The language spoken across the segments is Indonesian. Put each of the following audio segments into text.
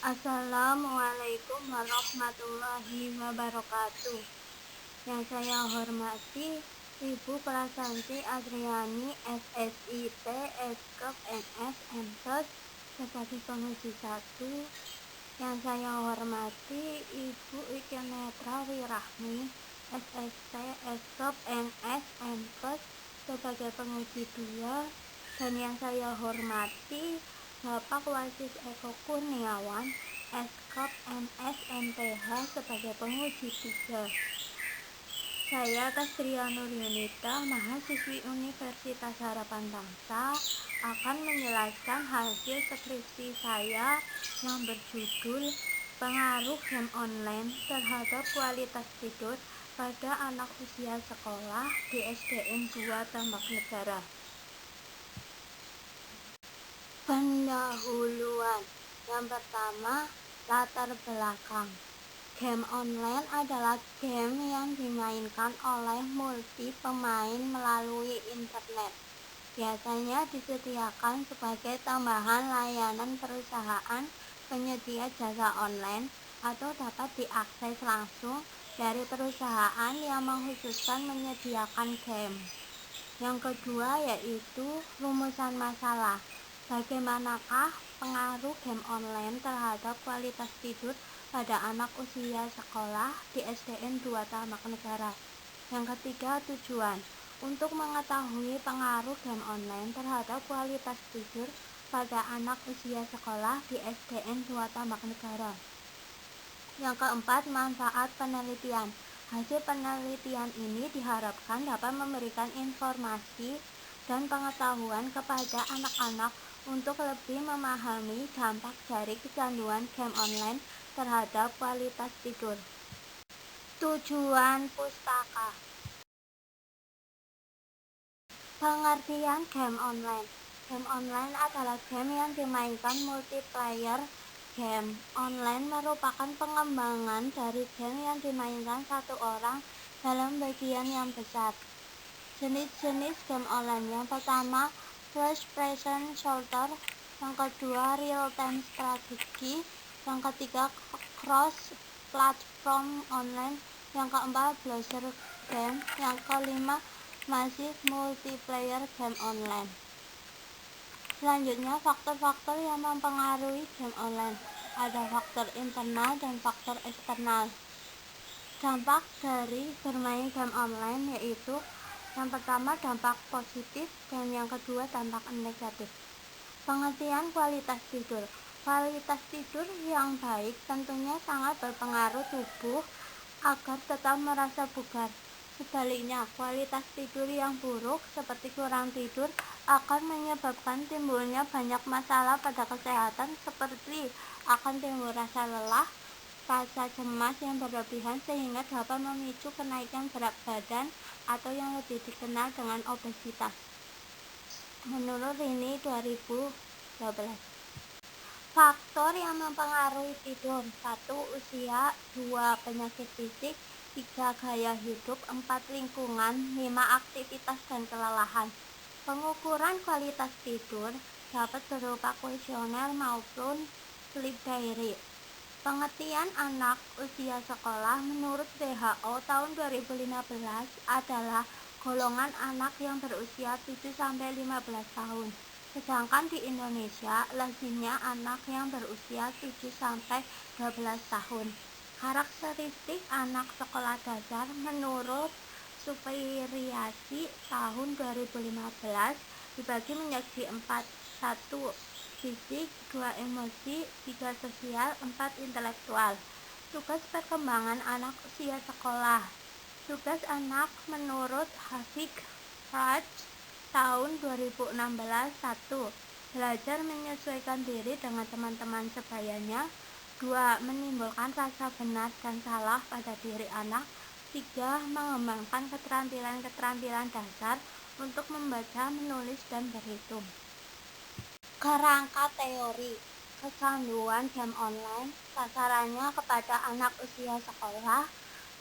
Assalamualaikum warahmatullahi wabarakatuh. Yang saya hormati Ibu Prasanti Adriani SSIT Eskep NS MSes sebagai penguji 1. Yang saya hormati Ibu Ike Netra Wirahmi SST Eskep NS MSes sebagai penguji 2. Dan yang saya hormati Bapak Wasis Eko Kurniawan Eskep NS MTH sebagai penguji 3. Saya Kastria Nur Yunita, mahasiswi Universitas Harapan Bangsa, akan menjelaskan hasil skripsi saya yang berjudul Pengaruh Game Online Terhadap Kualitas Tidur pada Anak Usia Sekolah di SDN 2 Tambak Negara. Pendahuluan. Yang pertama, latar belakang. Game online adalah game yang dimainkan oleh multi pemain melalui internet. Biasanya disediakan sebagai tambahan layanan perusahaan penyedia jasa online atau dapat diakses langsung dari perusahaan yang mengkhususkan menyediakan game. Yang kedua yaitu rumusan masalah. Bagaimanakah pengaruh game online terhadap kualitas tidur pada anak usia sekolah di SDN 2 Tambak Negara? Yang ketiga, tujuan. Untuk mengetahui pengaruh game online terhadap kualitas tidur pada anak usia sekolah di SDN 2 Tambak Negara. Yang keempat, manfaat penelitian. Hasil penelitian ini diharapkan dapat memberikan informasi dan pengetahuan kepada anak-anak untuk lebih memahami dampak dari kecanduan game online terhadap kualitas tidur. Tujuan pustaka. Pengertian game online. Game online adalah game yang dimainkan multiplayer. Game online merupakan pengembangan dari game yang dimainkan satu orang dalam bagian yang besar. Jenis-jenis game online. Yang pertama, first person shooter. Yang kedua, real time strategy. Yang ketiga, cross platform online. Yang keempat, browser game. Yang kelima, masih multiplayer game online. Selanjutnya, faktor-faktor yang mempengaruhi game online. Ada faktor internal dan faktor eksternal. Dampak dari bermain game online yaitu yang pertama dampak positif dan yang kedua dampak negatif. Pengertian kualitas tidur. Kualitas tidur yang baik tentunya sangat berpengaruh tubuh agar tetap merasa bugar. Sebaliknya, kualitas tidur yang buruk seperti kurang tidur akan menyebabkan timbulnya banyak masalah pada kesehatan seperti akan timbul rasa lelah, rasa cemas yang berlebihan sehingga dapat memicu kenaikan berat badan atau yang lebih dikenal dengan obesitas. Menurut Rini 2012. Faktor yang mempengaruhi tidur. 1. Usia. 2. Penyakit fisik. 3. Gaya hidup. 4. Lingkungan. 5. Aktivitas dan kelelahan. Pengukuran kualitas tidur dapat berupa kuesioner maupun sleep diary. Pengertian anak usia sekolah menurut WHO tahun 2015 adalah golongan anak yang berusia 7-15 tahun. Sedangkan di Indonesia lazimnya anak yang berusia 7-12 tahun. Karakteristik anak sekolah dasar menurut Superiasi tahun 2015 dibagi menjadi 4. 1. Fisik, 2 emosi, 3 sosial, 4 intelektual. Tugas perkembangan anak usia sekolah. Tugas anak menurut Hafik Raj tahun 2016. 1. Belajar menyesuaikan diri dengan teman-teman sebayanya. 2. Menimbulkan rasa benar dan salah pada diri anak. 3. Mengembangkan keterampilan-keterampilan dasar untuk membaca, menulis, dan berhitung. Kerangka teori. Kecanduan game online sasarannya kepada anak usia sekolah.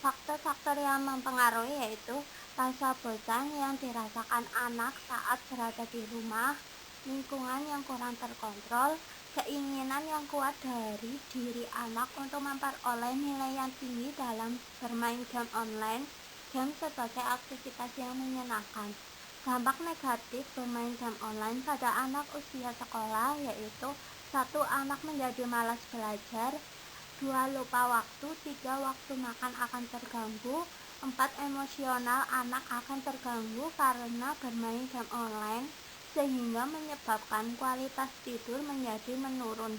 Faktor-faktor yang mempengaruhi yaitu rasa bosan yang dirasakan anak saat berada di rumah, lingkungan yang kurang terkontrol, keinginan yang kuat dari diri anak untuk memperoleh nilai yang tinggi dalam bermain game online, game sebagai aktivitas yang menyenangkan. Dampak negatif bermain game online pada anak usia sekolah yaitu: 1. Anak menjadi malas belajar. 2. Lupa waktu. 3. Waktu makan akan terganggu. 4. Emosional anak akan terganggu karena bermain game online, sehingga menyebabkan kualitas tidur menjadi menurun.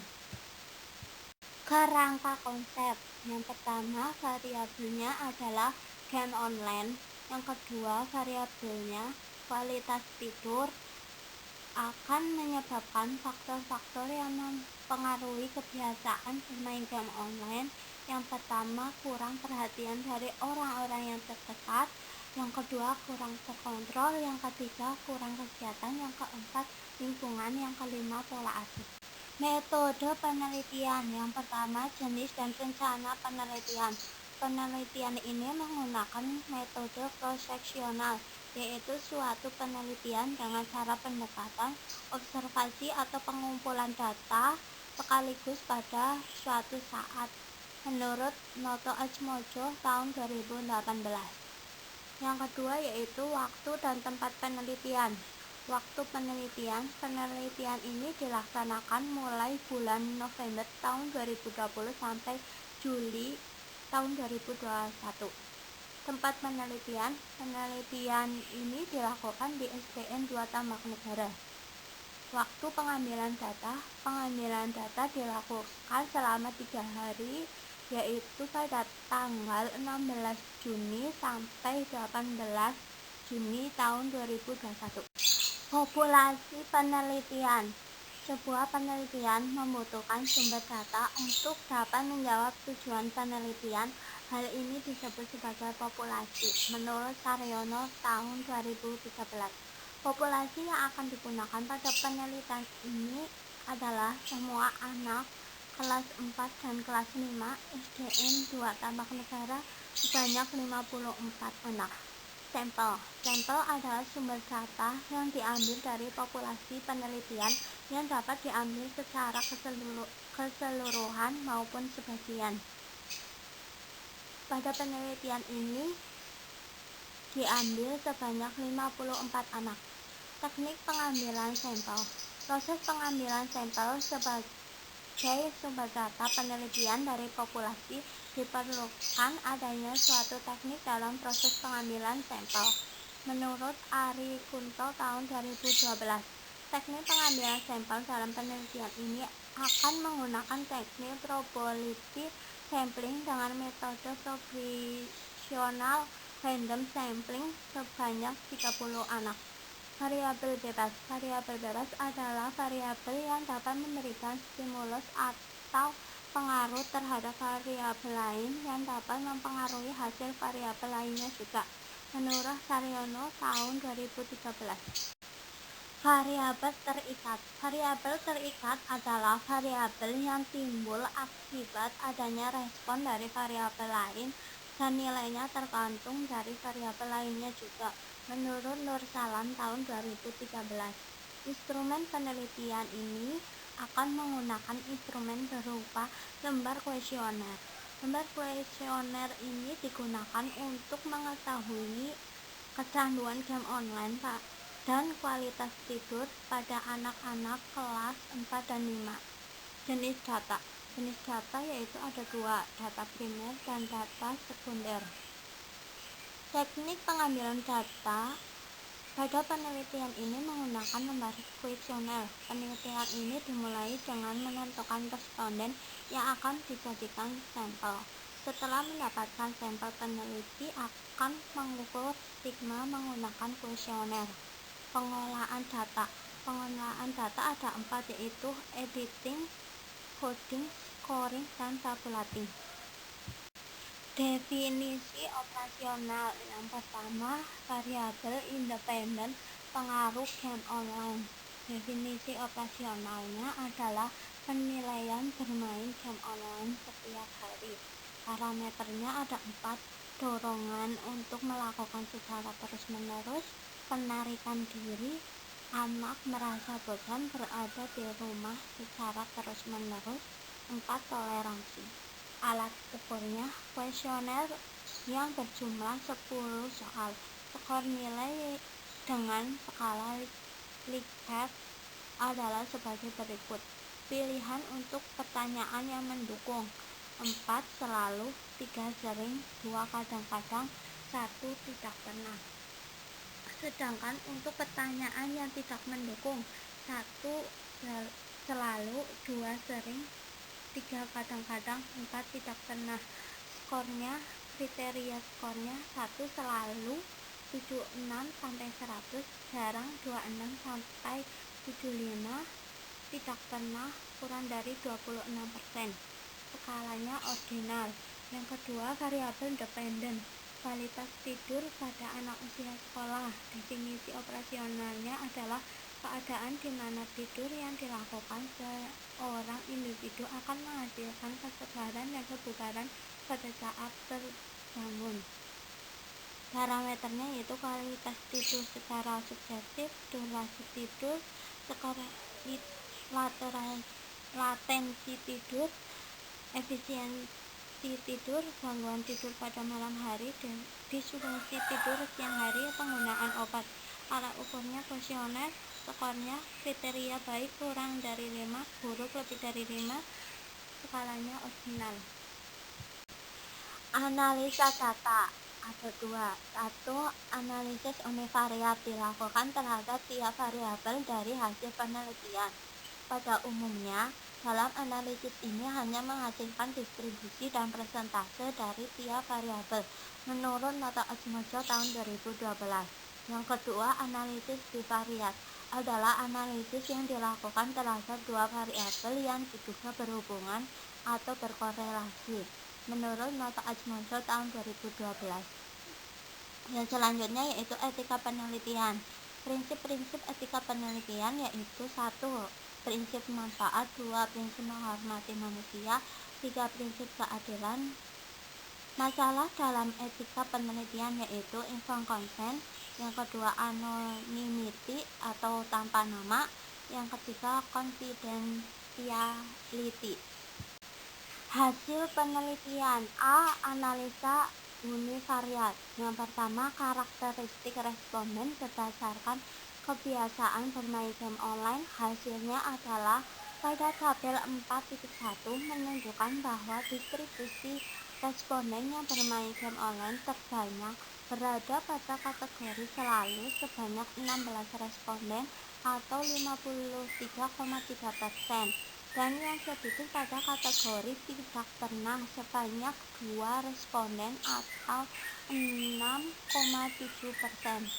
Kerangka konsep: yang pertama, variabelnya adalah game online. Yang kedua, variabelnya kualitas tidur. Akan menyebabkan faktor-faktor yang mempengaruhi kebiasaan bermain game online. Yang pertama, kurang perhatian dari orang-orang yang terdekat. Yang kedua, kurang terkontrol. Yang ketiga, kurang kegiatan. Yang keempat, lingkungan. Yang kelima, pola asuh. Metode penelitian: yang pertama, jenis dan rencana penelitian. Penelitian ini menggunakan metode cross-seksional, yaitu suatu penelitian dengan cara pendekatan, observasi atau pengumpulan data sekaligus pada suatu saat, menurut Noto Atmojo tahun 2018. Yang kedua yaitu waktu dan tempat penelitian. Waktu penelitian ini dilaksanakan mulai bulan November tahun 2020 sampai Juli tahun 2021. Tempat penelitian ini dilakukan di SDN 2 Tambak Negara. Waktu pengambilan data dilakukan selama 3 hari, yaitu pada tanggal 16 Juni sampai 18 Juni tahun 2021. Populasi penelitian: sebuah penelitian membutuhkan sumber data untuk dapat menjawab tujuan penelitian. Hal ini disebut sebagai populasi. Menurut Saryono tahun 2013, populasi yang akan digunakan pada penelitian ini adalah semua anak kelas 4 dan kelas 5 SDN 2 Tambak Negara sebanyak 54 anak. Sampel adalah sumber data yang diambil dari populasi penelitian yang dapat diambil secara keseluruhan maupun sebagian. Pada penelitian ini diambil sebanyak 54 anak. Teknik pengambilan sampel: proses pengambilan sampel sebagai sumber data penelitian dari populasi diperlukan adanya suatu teknik dalam proses pengambilan sampel. Menurut Ari Kunto tahun 2012, teknik pengambilan sampel dalam penelitian ini akan menggunakan teknik probability sampling dengan metode proporsional random sampling sebanyak 30 anak. Variabel bebas: variabel bebas adalah variabel yang dapat memberikan stimulus atau pengaruh terhadap variabel lain yang dapat mempengaruhi hasil variabel lainnya juga. Menurut Saryono tahun 2013. Variabel terikat: variabel terikat adalah variabel yang timbul akibat adanya respon dari variabel lain dan nilainya tergantung dari variabel lainnya juga. Menurut Nur Salam tahun 2013, instrumen penelitian ini akan menggunakan instrumen berupa lembar kuesioner. Lembar kuesioner ini digunakan untuk mengetahui kecanduan game online dan kualitas tidur pada anak-anak kelas 4 dan 5. Jenis data yaitu ada 2, data primer dan data sekunder. Teknik pengambilan data pada penelitian ini menggunakan lembar kuesioner. Penelitian ini dimulai dengan menentukan responden yang akan dijadikan sampel. Setelah mendapatkan sampel, peneliti akan mengukur stigma menggunakan kuesioner. Pengolahan data ada 4, yaitu editing, coding, scoring, dan tabulating. Definisi operasional: yang pertama, variabel independen pengaruh game online. Definisi operasionalnya adalah penilaian bermain game online setiap hari. Parameternya ada 4: dorongan untuk melakukan secara terus-menerus, penarikan diri, Anak merasa bosan berada di rumah secara terus-menerus. 4. Toleransi. Alat ukurnya kuesioner yang berjumlah 10 soal. Skor nilai dengan skala Likert adalah sebagai berikut. Pilihan untuk pertanyaan yang mendukung: 4 selalu, 3 sering, 2 kadang-kadang, 1 tidak pernah. Sedangkan untuk pertanyaan yang tidak mendukung: 1 selalu, 2 sering, 3 kadang-kadang, 4 tidak pernah. Kriteria skornya: 1 selalu 76 sampai 100, jarang 26 sampai 75, tidak pernah kurang dari 26%. Skalanya ordinal. Yang kedua, variabel dependen. Kualitas tidur pada anak usia sekolah. Definisi operasionalnya adalah keadaan di mana tidur yang dilakukan seorang individu akan menghasilkan kesegaran dan kebugaran pada saat terbangun. Parameternya yaitu kualitas tidur secara subjektif, durasi tidur, skor latensi tidur, efisiensi tidur, gangguan tidur pada malam hari, dan disfungsi tidur siang hari, penggunaan obat. Alat ukurnya kuesioner, skornya kriteria baik kurang dari 5, buruk lebih dari 5, skalanya ordinal. Analisa data. Ada 2. 1. Analisis univariat dilakukan terhadap tiap variabel dari hasil penelitian. Pada umumnya, dalam analisis ini hanya menghasilkan distribusi dan persentase dari tiap variabel menurut Nota Atmojo tahun 2012. Yang kedua, analisis bivariat adalah analisis yang dilakukan terhadap dua variabel yang diduga berhubungan atau berkorelasi menurut Nota Atmojo tahun 2012. Yang selanjutnya yaitu etika penelitian. Prinsip-prinsip etika penelitian yaitu 1. Prinsip manfaat, 2. Prinsip menghormati manusia, 3. Prinsip keadilan. Masalah dalam etika penelitian yaitu informed consent, yang kedua anonymity atau tanpa nama, yang ketiga confidentiality. Hasil penelitian. A. Analisa univariat. Yang pertama, karakteristik responden berdasarkan kebiasaan bermain game online. Hasilnya adalah pada tabel 4.1 menunjukkan bahwa distribusi responden yang bermain game online terbanyak berada pada kategori selalu sebanyak 16 responden atau 53,3%, dan yang sedikit pada kategori tidak pernah sebanyak 2 responden atau 6,7%.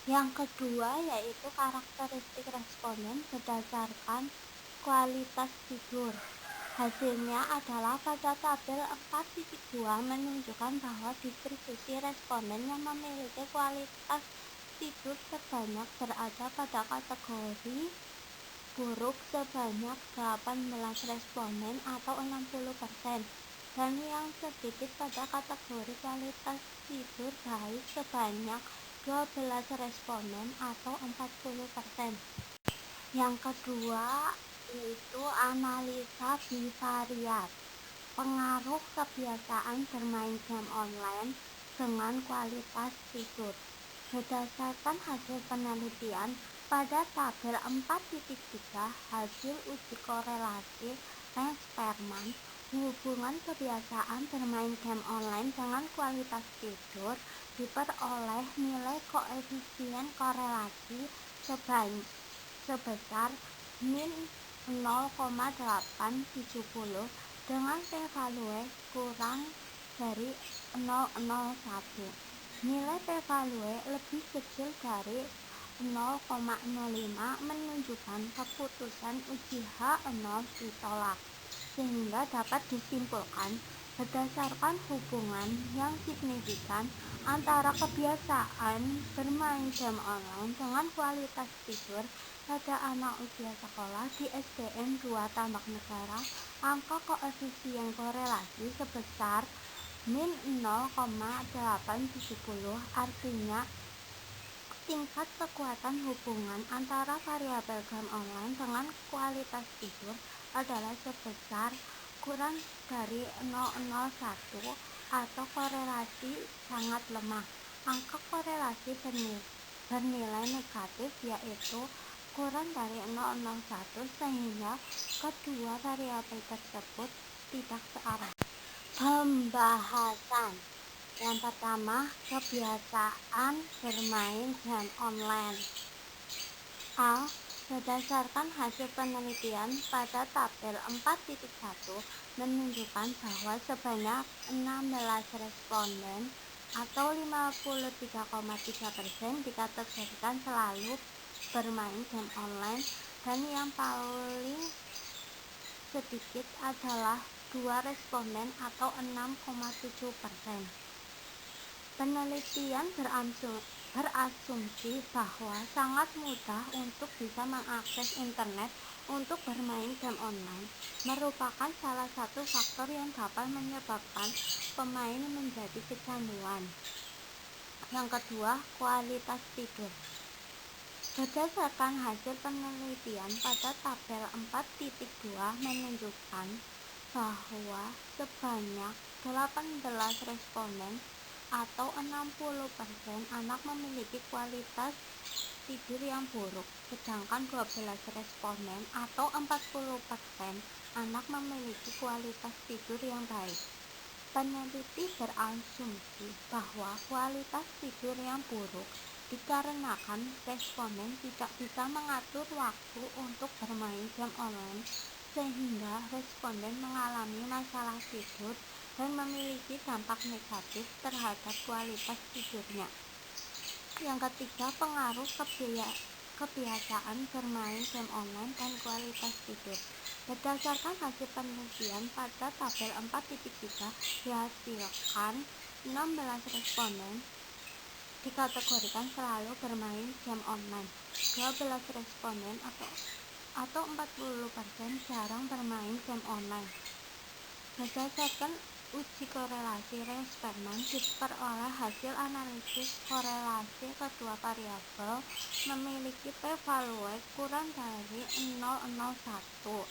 Yang kedua yaitu karakteristik responden berdasarkan kualitas tidur. Hasilnya adalah pada tabel 4.2 menunjukkan bahwa distribusi responden yang memiliki kualitas tidur terbanyak berada pada kategori buruk sebanyak 18 responden atau 60%, dan yang sedikit pada kategori kualitas tidur baik sebanyak 12 responden atau 40%. Yang kedua yaitu analisa bivariat. Pengaruh kebiasaan bermain game online dengan kualitas tidur. Berdasarkan hasil penelitian, pada tabel 4.3 hasil uji korelasi Rank-Spearman, hubungan kebiasaan bermain game online dengan kualitas tidur diperoleh nilai koefisien korelasi sebesar min 0,870 dengan p-value kurang dari 0,01. Nilai p-value lebih kecil dari 0,05 menunjukkan keputusan uji H0 ditolak, sehingga dapat disimpulkan berdasarkan hubungan yang signifikan antara kebiasaan bermain game online dengan kualitas tidur pada anak usia sekolah di SDN 2 Tambak Negara, angka koefisien korelasi sebesar min 0,870, artinya Tingkat kekuatan hubungan antara variabel game online dengan kualitas tidur adalah sebesar kurang dari 0,01 atau korelasi sangat lemah. Angka korelasi bernilai negatif yaitu kurang dari 0,01 sehingga kedua variabel tersebut tidak searah. Pembahasan yang pertama, kebiasaan bermain game online. A. Berdasarkan hasil penelitian pada tabel 4.1 menunjukkan bahwa sebanyak 16 responden atau 53,3% dikategorikan selalu bermain game online dan yang paling sedikit adalah 2 responden atau 6,7%. Penelitian berasumsi bahwa sangat mudah untuk bisa mengakses internet untuk bermain game online merupakan salah satu faktor yang dapat menyebabkan pemain menjadi kecanduan. Yang kedua, kualitas tidur. Berdasarkan hasil penelitian pada tabel 4.2 menunjukkan bahwa sebanyak 18 responden atau 60% anak memiliki kualitas tidur yang buruk, sedangkan 12 responden atau 40% anak memiliki kualitas tidur yang baik. Peneliti berasumsi bahwa kualitas tidur yang buruk dikarenakan responden tidak bisa mengatur waktu untuk bermain game online sehingga responden mengalami masalah tidur dan memiliki dampak negatif terhadap kualitas tidurnya. Yang ketiga, pengaruh kebiasaan bermain game online dan kualitas tidur. Berdasarkan hasil penelitian pada tabel 4.3 dihasilkan 16 responden dikategorikan selalu bermain game online. 12 responden atau 40% jarang bermain game online. Berdasarkan uji korelasi Rees-Perman diperoleh hasil analisis korelasi kedua variabel memiliki p-value kurang dari 0,01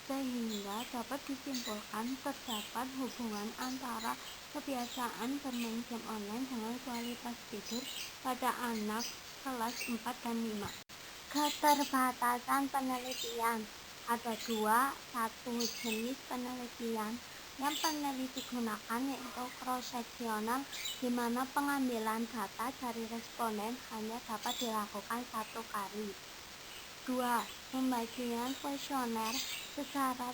sehingga dapat disimpulkan terdapat hubungan antara kebiasaan bermain game online dengan kualitas tidur pada anak kelas 4 dan 5. Keterbatasan penelitian. Ada satu jenis penelitian yang peneliti gunakan yaitu cross-sectional, di mana pengambilan data dari responden hanya dapat dilakukan satu kali. 2. Pembagian kuesioner secara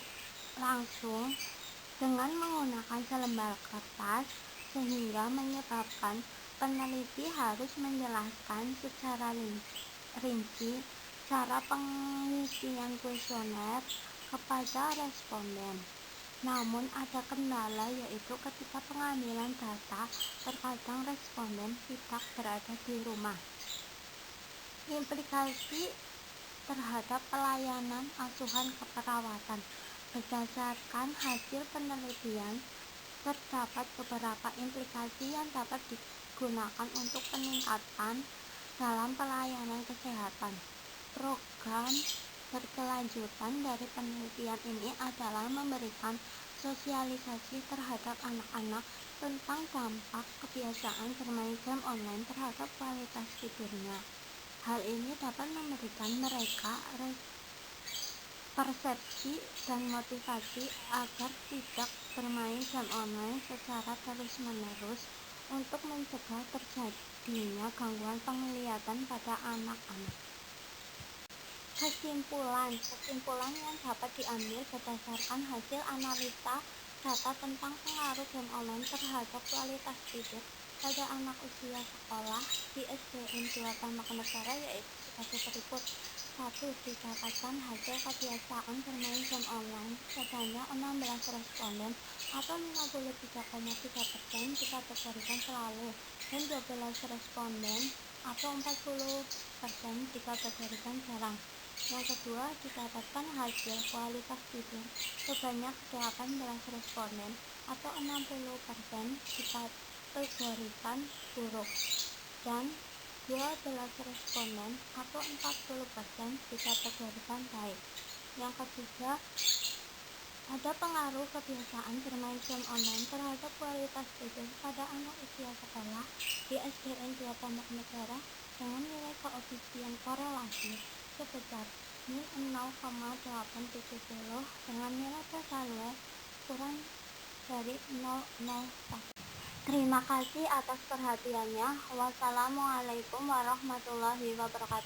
langsung dengan menggunakan selembar kertas sehingga menyebabkan peneliti harus menjelaskan secara rinci cara pengisian kuesioner kepada responden. Namun ada kendala yaitu ketika pengambilan data terkadang responden tidak berada di rumah. Implikasi terhadap pelayanan asuhan keperawatan. Berdasarkan hasil penelitian, terdapat beberapa implikasi yang dapat digunakan untuk peningkatan dalam pelayanan kesehatan. Program berkelanjutan dari penelitian ini adalah memberikan sosialisasi terhadap anak-anak tentang dampak kebiasaan bermain game online terhadap kualitas tidurnya. Hal ini dapat memberikan mereka persepsi dan motivasi agar tidak bermain game online secara terus-menerus untuk mencegah terjadinya gangguan penglihatan pada anak-anak. Kesimpulan yang dapat diambil berdasarkan hasil analisa data tentang pengaruh game online terhadap kualitas tidur pada anak usia sekolah di SDN 2 Tambak Negara yaitu sebagai berikut. 1. Didapatkan hasil kebiasaan bermain game online sebanyak 16 responden atau 53,3% dikategorikan selalu dan 12 responden atau 40% dikategorikan jarang. Yang kedua, didapatkan hasil kualitas tidur sebanyak 18 responden atau 60% dikategorikan buruk dan 12 responden atau 40% dikategorikan baik. Yang ketiga, ada pengaruh kebiasaan bermain game online terhadap kualitas tidur pada anak usia sekolah di SDN 2 Pondok Negara dengan nilai koefisien korelasi sebesar min 0,870 dengan nilai presale kurang dari 0,01. Terima kasih atas perhatiannya. Wassalamualaikum warahmatullahi wabarakatuh.